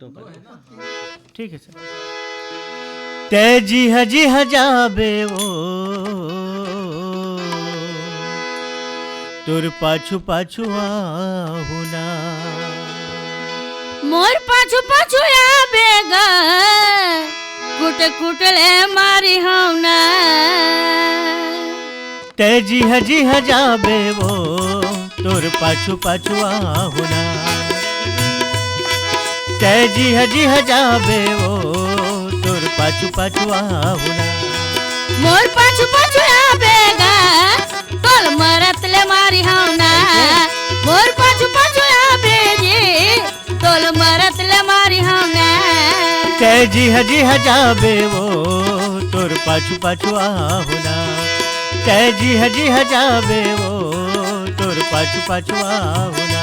ठीक है सर। तेजी हजी हजाबे वो तुर पाछू पाछू आहुना मोर पाछू पाछू आबेगा कुट कुटले मारी हौना। तेजी हजी हजाबे वो तुर पाछू पाछू आहुना। तेजी हजी हजाबे वो तुर पाछू पाछू आहुना। मोर पाछू पाछू आबेगा तोल मरत ले मारी हौना। मोर पाछू पाछू आबेगे तोल मरत ले मारी हौना। तेजी हजी हजाबे वो तुर पाछू पाछू आहुना। तेजी हजी हजाबे वो तुर पाछू पाछू आहुना।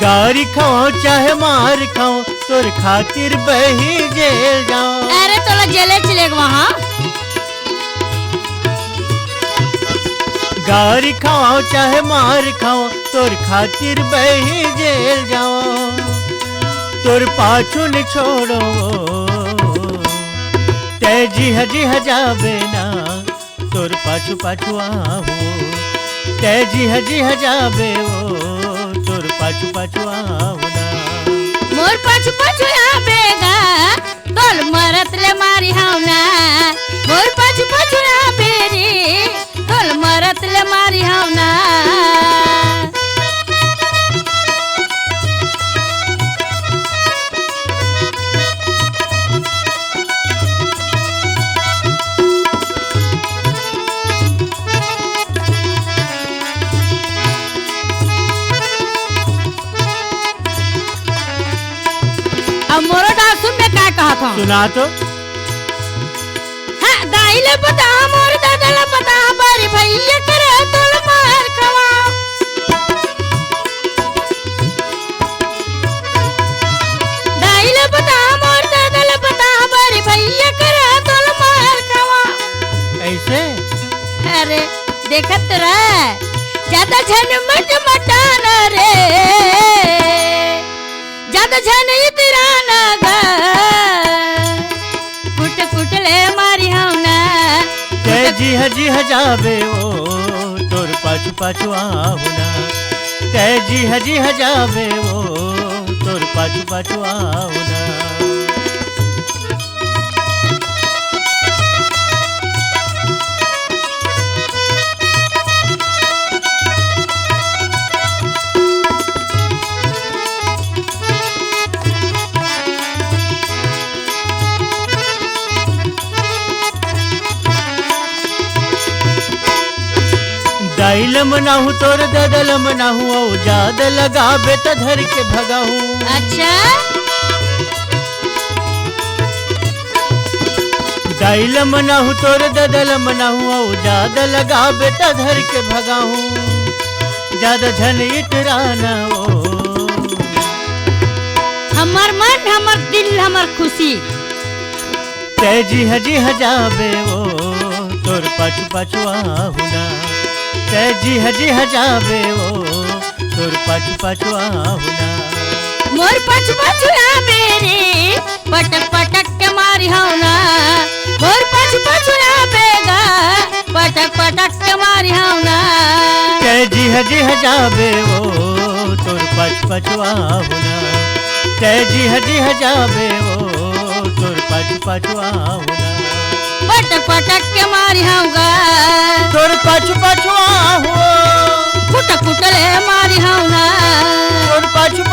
गारी खाओ चाहे मार खाओ तोर खातिर बही जेल जाओ। अरे तोला जेले चलेगा वहाँ। गारी खाओ चाहे मार खाओ तोर खातिर बही जेल जाओ। तोर पाछू न छोड़ो तेजी हजी हजाबे ना तोर पाछू पाछू आहू। तेजी हजी हजाबे वो तोर पाछू पाछू आहुना। मोर पाछू पाछू आबेगा तोल मरत ले मारी हौना। मोर पाछू पाछू आबेरी तोल मरत ले मारी हौना। अब मोरो डासु में क्या कहा था? सुना तो। हाँ दाइले बता मोर दादला बता बारी भैया करे तोल मार खवा। दाइले बता मोर दादला बता बारी भैया करे तोल मार खवा। ऐसे अरे देखत रह ज्यादा झन मट मटाना रे ज्यादा झन इतरा नगा कुट कुटले मारी हौना। तेजी हजी हजाबे वो तोर पाछू पाछू आहुना। तेजी हजी हजाबे वो तोर पाछू पाछू आहुना। दाइल मनाहू तोर ददल मनाहू औ जाद लगाबे त धर के भगाहू। अच्छा दाइल मनाहू तोर ददल मनाहू औ जाद लगाबे त धर के भगाहू। ज्यादा झन इटराना वो हमर मन हमर दिल हमर खुशी। तेजी हजी हजाबे वो तोर पाछू पाछू आहुना। तेजी हजी हजाबे वो तोर पाछू पाछू आहुना। मोर पाछू पाछू आबे रे पटक पटक के मारी हौना। मोर पाछू पाछू आबेगा पटक पटक के मारी हौना। तेजी हजी हजाबे वो तोर पाछू पाछू आहुना। तेजी हजी हजाबे वो तोर पाछू पाछू आहुना। पटक पटक के मारी हौगा तोर पाछू पाछू आहू। कुट कुटले मारी हौना। तोर पाछू